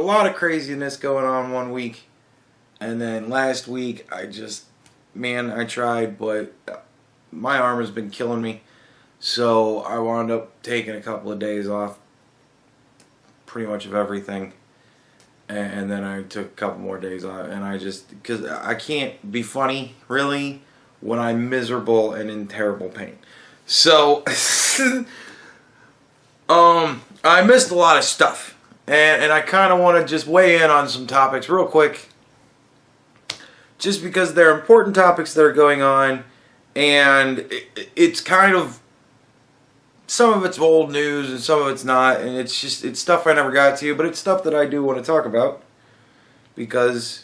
lot of craziness going on one week. And then last week, I tried, but my arm has been killing me. So I wound up taking a couple of days off, pretty much of everything. And then I took a couple more days off. And because I can't be funny, really, when I'm miserable and in terrible pain. So, I missed a lot of stuff. And I kind of want to just weigh in on some topics real quick. Just because they're important topics that are going on, and it's kind of, some of it's old news and some of it's not, and it's stuff I never got to, but it's stuff that I do want to talk about, because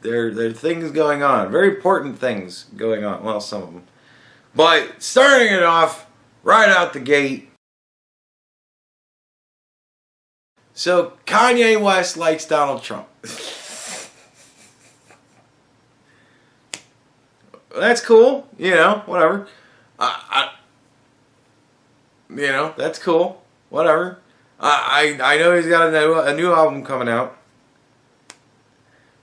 there are things going on, very important things going on, well, some of them. But starting it off, right out the gate, so Kanye West likes Donald Trump. That's cool, whatever. That's cool, whatever. I know he's got a new album coming out.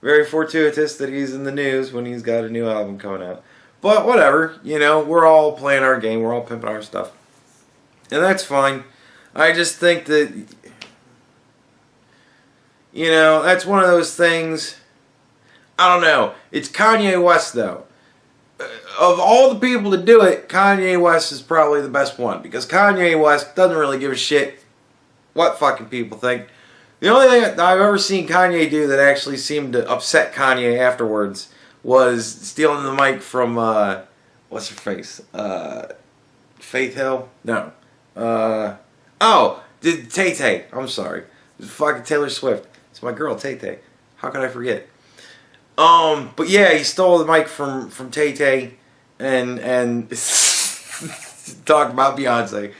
Very fortuitous that he's in the news when he's got a new album coming out. But whatever, we're all playing our game, we're all pimping our stuff. And that's fine. I just think that, that's one of those things, I don't know. It's Kanye West, though. Of all the people to do it, Kanye West is probably the best one. Because Kanye West doesn't really give a shit what fucking people think. The only thing that I've ever seen Kanye do that actually seemed to upset Kanye afterwards was stealing the mic from, what's her face? Faith Hill? No. Tay-Tay. I'm sorry. It was fucking Taylor Swift. It's my girl, Tay-Tay. How could I forget? But yeah, he stole the mic from Tay-Tay and talked about Beyonce.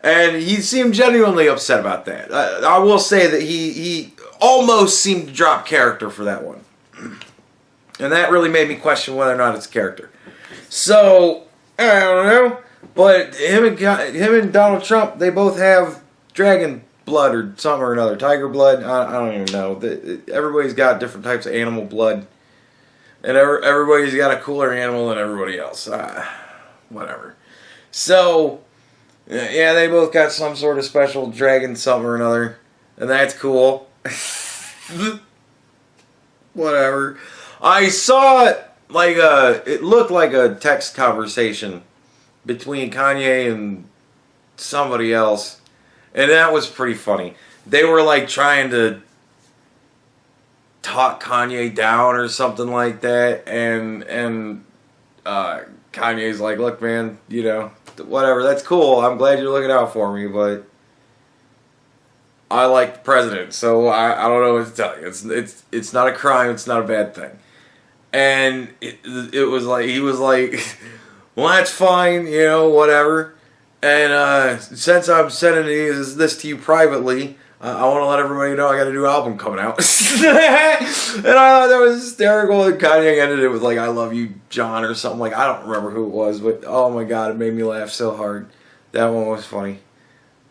And he seemed genuinely upset about that. I will say that he almost seemed to drop character for that one. And that really made me question whether or not it's character. So, I don't know. But him and Donald Trump, they both have dragon blood or something or another. Tiger blood, I don't even know. Everybody's got different types of animal blood. And everybody's got a cooler animal than everybody else. Whatever. So, yeah, they both got some sort of special dragon something or another. And that's cool. Whatever. I saw it looked like a text conversation between Kanye and somebody else. And that was pretty funny. They were trying to talk Kanye down or something like that, and Kanye's like, look, man, whatever, that's cool, I'm glad you're looking out for me, but I like the president, so I don't know what to tell you. It's not a crime, it's not a bad thing. And it was like, he was like, well, that's fine, whatever. And since I'm sending this to you privately, I want to let everybody know I got a new album coming out. And I thought that was hysterical. And Kanye ended it with I love you, John, or something. I don't remember who it was, but oh my god, it made me laugh so hard. That one was funny.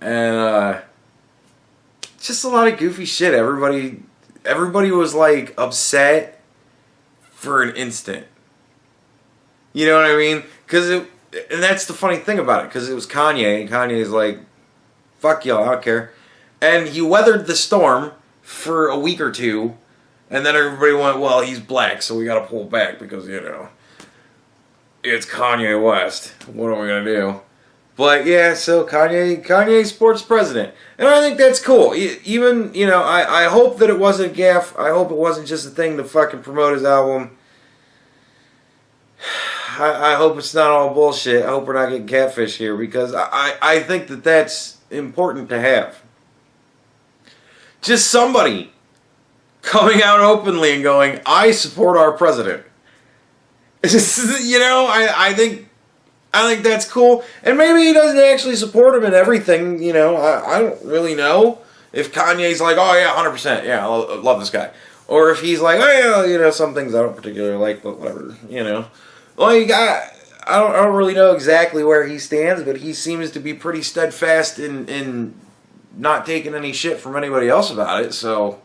And just a lot of goofy shit. Everybody was upset for an instant. You know what I mean? And that's the funny thing about it, because it was Kanye, and Kanye's like, fuck y'all, I don't care. And he weathered the storm for a week or two, and then everybody went, well, he's black, so we gotta pull back, because, it's Kanye West. What are we gonna do? But yeah, so Kanye sports president. And I think that's cool. Even, I hope that it wasn't a gaffe. I hope it wasn't just a thing to fucking promote his album. I hope it's not all bullshit. I hope we're not getting catfish here, because I think that that's important to have. Just somebody coming out openly and going, I support our president. I think that's cool. And maybe he doesn't actually support him in everything, I don't really know. If Kanye's like, oh yeah, 100%, yeah, I love this guy. Or if he's like, oh yeah, some things I don't particularly like, but whatever, I don't really know exactly where he stands, but he seems to be pretty steadfast in not taking any shit from anybody else about it, so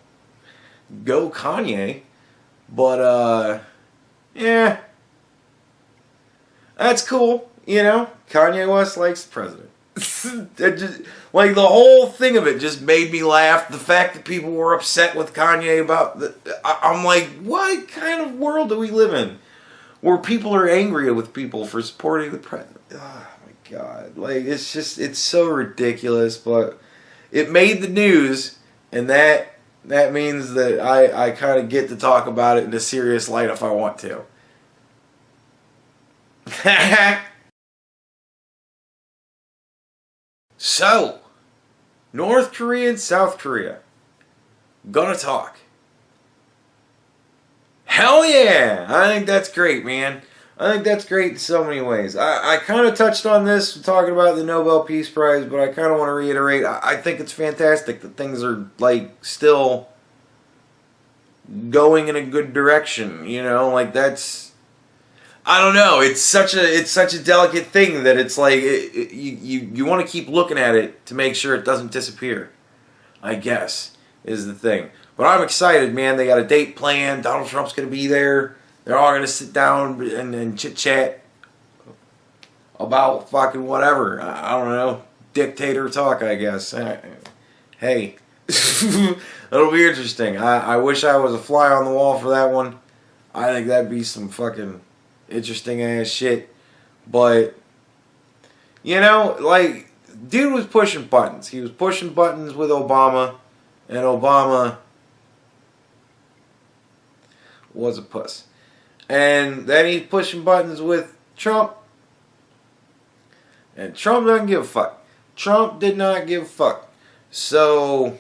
go Kanye. But, yeah. That's cool, you know? Kanye West likes the president. It just, like, the whole thing of it just made me laugh. The fact that people were upset with Kanye about I'm like, what kind of world do we live in? Where people are angry with people for supporting the president. Oh, my God. Like, it's just, it's so ridiculous. But it made the news, and that means that I kind of get to talk about it in a serious light if I want to. So, North Korea and South Korea gonna talk. Hell yeah! I think that's great, man. I think that's great in so many ways. I kind of touched on this talking about the Nobel Peace Prize, but I kind of want to reiterate. I think it's fantastic that things are, like, still going in a good direction. You know, like, that's, I don't know. It's such a delicate thing that it's like you want to keep looking at it to make sure it doesn't disappear, I guess, is the thing. But I'm excited, man. They got a date planned. Donald Trump's going to be there. They're all going to sit down and chit-chat about fucking whatever. I don't know. Dictator talk, I guess. Hey. It'll be interesting. I wish I was a fly on the wall for that one. I think that'd be some fucking interesting ass shit. But, you know, like, dude was pushing buttons. He was pushing buttons with Obama, and Obama was a puss. And then he's pushing buttons with Trump, and Trump doesn't give a fuck. Trump did not give a fuck. So,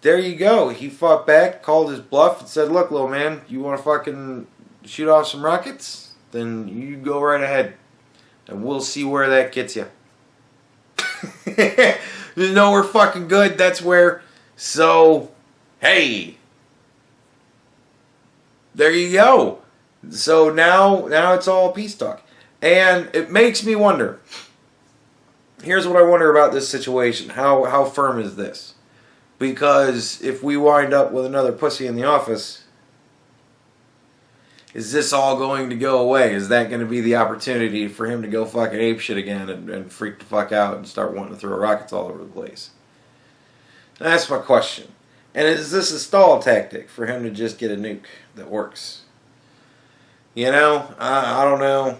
there you go. He fought back, called his bluff, and said, look, little man, you want to fucking shoot off some rockets? Then you go right ahead. And we'll see where that gets you. There's nowhere fucking good. That's where. So, hey. There you go. So now it's all peace talk. And it makes me wonder. Here's what I wonder about this situation. How firm is this? Because if we wind up with another pussy in the office, is this all going to go away? Is that going to be the opportunity for him to go fucking apeshit again and freak the fuck out and start wanting to throw rockets all over the place? That's my question. And is this a stall tactic for him to just get a nuke that works? You know, I don't know.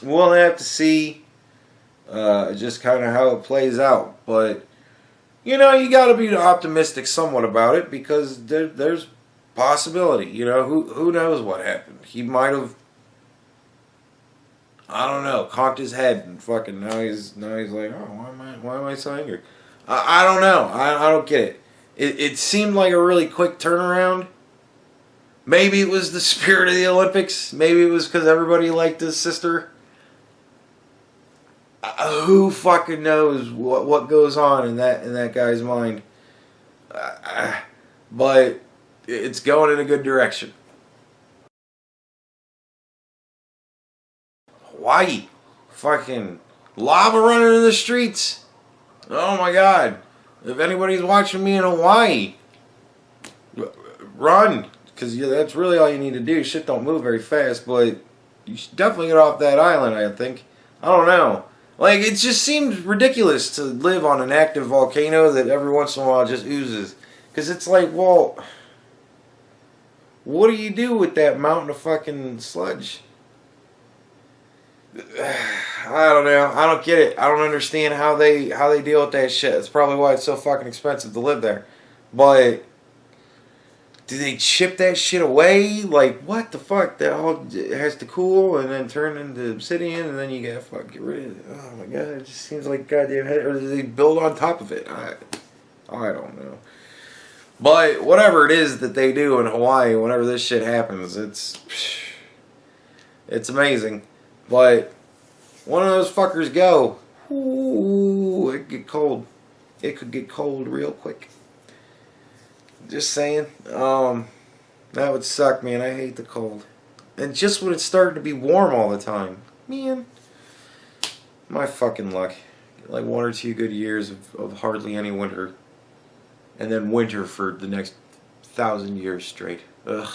We'll have to see just kind of how it plays out. But, you know, you got to be optimistic somewhat about it because there's possibility. You know, who knows what happened? He might have, I don't know, cocked his head and fucking now he's like, oh, why am I so angry? I don't know. I don't get it. It seemed like a really quick turnaround. Maybe it was the spirit of the Olympics. Maybe it was because everybody liked his sister. Who fucking knows what goes on in that guy's mind? But it's going in a good direction. Hawaii, fucking lava running in the streets. Oh my God. If anybody's watching me in Hawaii, run. Because that's really all you need to do. Shit don't move very fast, but you should definitely get off that island, I think. I don't know. Like, it just seems ridiculous to live on an active volcano that every once in a while just oozes. Because it's like, well, what do you do with that mountain of fucking sludge? I don't know. I don't get it. I don't understand how they deal with that shit. That's probably why it's so fucking expensive to live there. But do they chip that shit away? Like, what the fuck? That all has to cool and then turn into obsidian and then you gotta fucking get rid of it. Oh my God, it just seems like goddamn head. Or do they build on top of it? I don't know. But whatever it is that they do in Hawaii, whenever this shit happens, it's amazing. But one of those fuckers go, ooh, it could get cold. It could get cold real quick. Just saying. That would suck, man. I hate the cold. And just when it's starting to be warm all the time. Man. My fucking luck. Like 1 or 2 good years of hardly any winter. and then winter for the next 1,000 years straight. Ugh.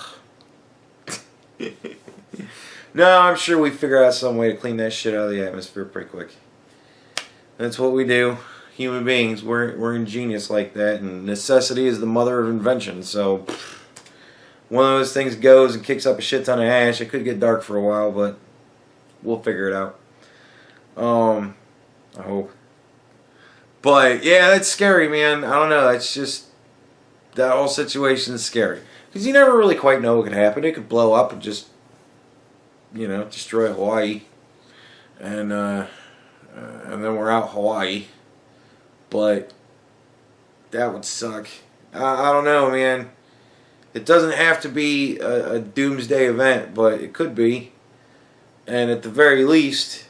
No, I'm sure we figure out some way to clean that shit out of the atmosphere pretty quick. That's what we do. Human beings, we're ingenious like that, and necessity is the mother of invention. So, one of those things goes and kicks up a shit ton of ash. It could get dark for a while, but we'll figure it out. I hope. But yeah, that's scary, man. I don't know. It's just that whole situation is scary because you never really quite know what could happen. It could blow up and just, destroy Hawaii, and then we're out Hawaii. But that would suck. I don't know, man. It doesn't have to be a doomsday event, but it could be. And at the very least,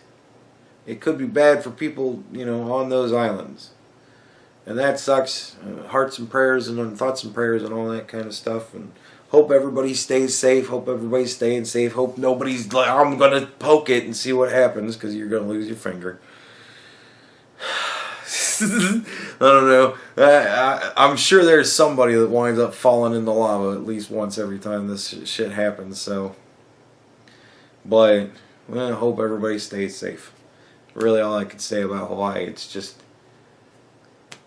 it could be bad for people, on those islands. And that sucks. Hearts and prayers and thoughts and prayers and all that kind of stuff. And hope everybody stays safe. Hope everybody's staying safe. Hope nobody's like, I'm going to poke it and see what happens because you're going to lose your finger. I don't know. I'm sure there's somebody that winds up falling in the lava at least once every time this shit happens. So, but I hope everybody stays safe. Really, all I can say about Hawaii,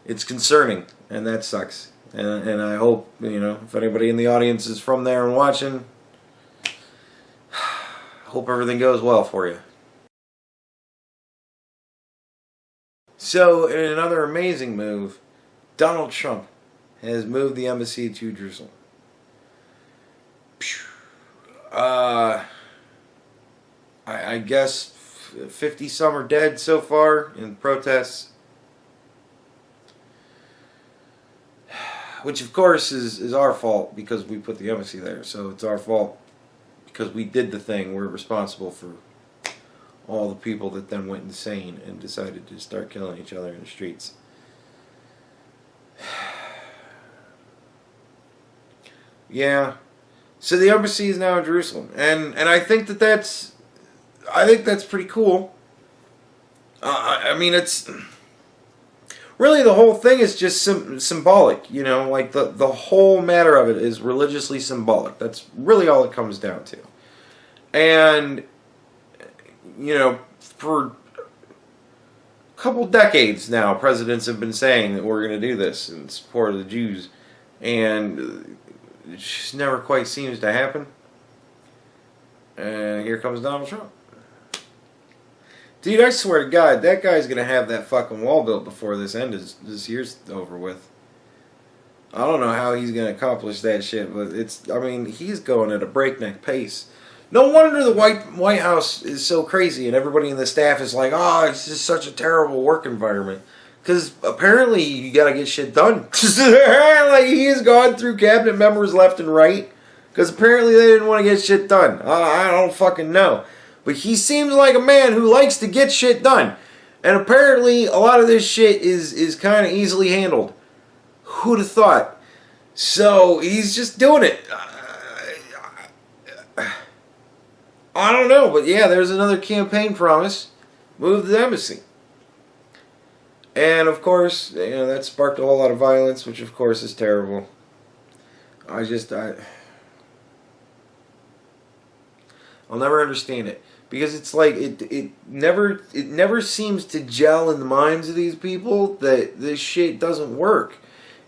it's concerning, and that sucks. And I hope, if anybody in the audience is from there and watching, hope everything goes well for you. So, in another amazing move, Donald Trump has moved the embassy to Jerusalem. I guess 50 some are dead so far in protests. Which, of course, is our fault because we put the embassy there. So it's our fault because we did the thing. We're responsible for all the people that then went insane and decided to start killing each other in the streets. Yeah. So the embassy is now in Jerusalem, and I think that's pretty cool. I mean, it's really the whole thing is just symbolic, like the whole matter of it is religiously symbolic. That's really all it comes down to. And for a couple decades now, presidents have been saying that we're going to do this in support of the Jews, and it just never quite seems to happen. And here comes Donald Trump. Dude, I swear to God, that guy's going to have that fucking wall built before this this year's over with. I don't know how he's going to accomplish that shit, but he's going at a breakneck pace. No wonder the White House is so crazy and everybody in the staff is like, oh, it's just such a terrible work environment. Because apparently you got to get shit done. Like, he has gone through cabinet members left and right. Because apparently they didn't want to get shit done. I don't fucking know. But he seems like a man who likes to get shit done. And apparently a lot of this shit is kind of easily handled. Who'd have thought? So he's just doing it. I don't know, but yeah, there's another campaign promise. Move the embassy. And of course, that sparked a whole lot of violence, which of course is terrible. I'll never understand it. Because it's like it never seems to gel in the minds of these people that this shit doesn't work.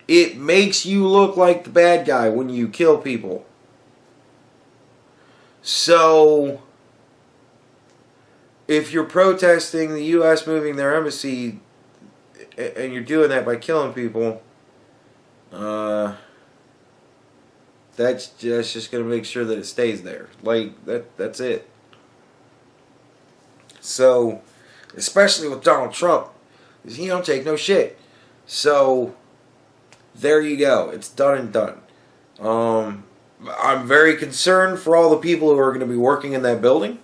It makes you look like the bad guy when you kill people. So, if you're protesting the U.S. moving their embassy, and you're doing that by killing people, that's just going to make sure that it stays there. Like, that's it. So, especially with Donald Trump, he don't take no shit. So, there you go. It's done and done. I'm very concerned for all the people who are going to be working in that building.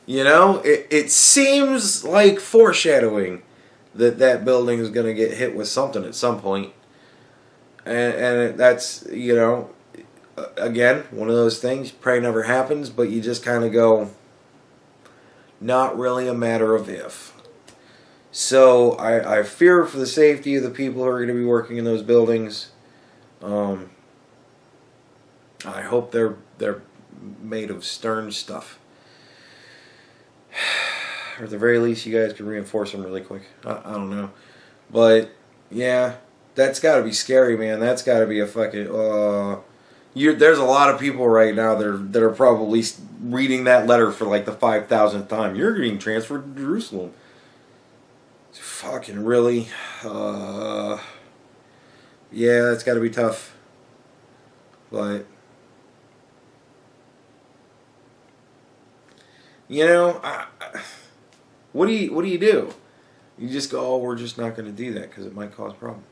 It seems like foreshadowing that building is going to get hit with something at some point. And that's, again, one of those things, pray never happens, but you just kind of go, not really a matter of if. So I fear for the safety of the people who are going to be working in those buildings. I hope they're made of stern stuff. Or at the very least, you guys can reinforce them really quick. I don't know. But, yeah, that's got to be scary, man. That's got to be a fucking... there's a lot of people right now that are probably reading that letter for like the 5,000th time. You're getting transferred to Jerusalem. Fucking really? Yeah, that's got to be tough. But... You know, what do you do? You just go, oh, we're just not going to do that because it might cause problems.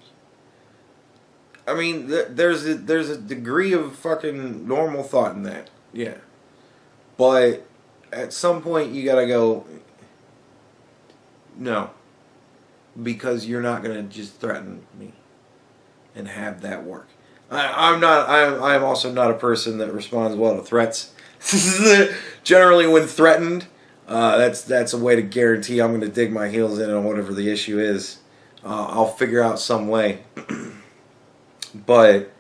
I mean, there's a degree of fucking normal thought in that, yeah. But at some point, you gotta go, no, because you're not going to just threaten me and have that work. I'm also not a person that responds well to threats. Generally, when threatened, that's a way to guarantee I'm going to dig my heels in on whatever the issue is. I'll figure out some way. But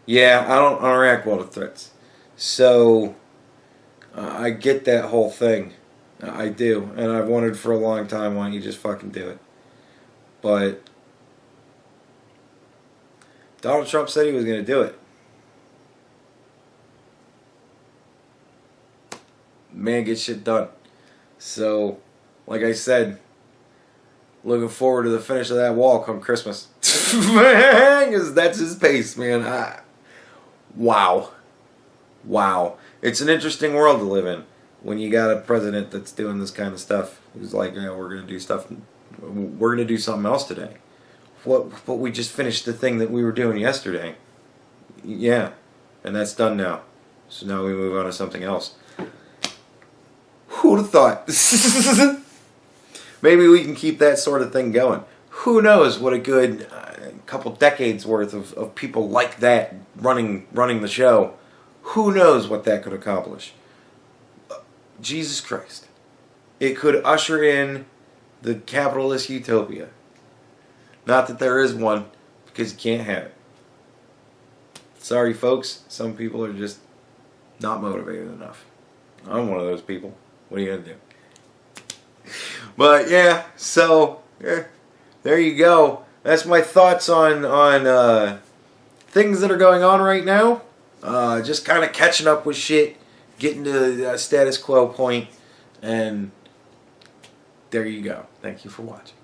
yeah, I don't react well to threats. So I get that whole thing. I do, and I've wondered for a long time, why don't you just fucking do it? But Donald Trump said he was going to do it. Man gets shit done. So, like I said, looking forward to the finish of that wall come Christmas. Because that's his pace, man. Wow. It's an interesting world to live in when you got a president that's doing this kind of stuff. Who's like, yeah, we're going to do stuff. We're going to do something else today. But we just finished the thing that we were doing yesterday. Yeah. And that's done now. So now we move on to something else. Who would have thought? Maybe we can keep that sort of thing going. Who knows what a good couple decades worth of people like that running the show. Who knows what that could accomplish? Jesus Christ. It could usher in the capitalist utopia. Not that there is one, because you can't have it. Sorry, folks. Some people are just not motivated enough. I'm one of those people. What are you going to do? But yeah, so there you go. That's my thoughts on things that are going on right now. Just kind of catching up with shit, getting to the status quo point, and there you go. Thank you for watching.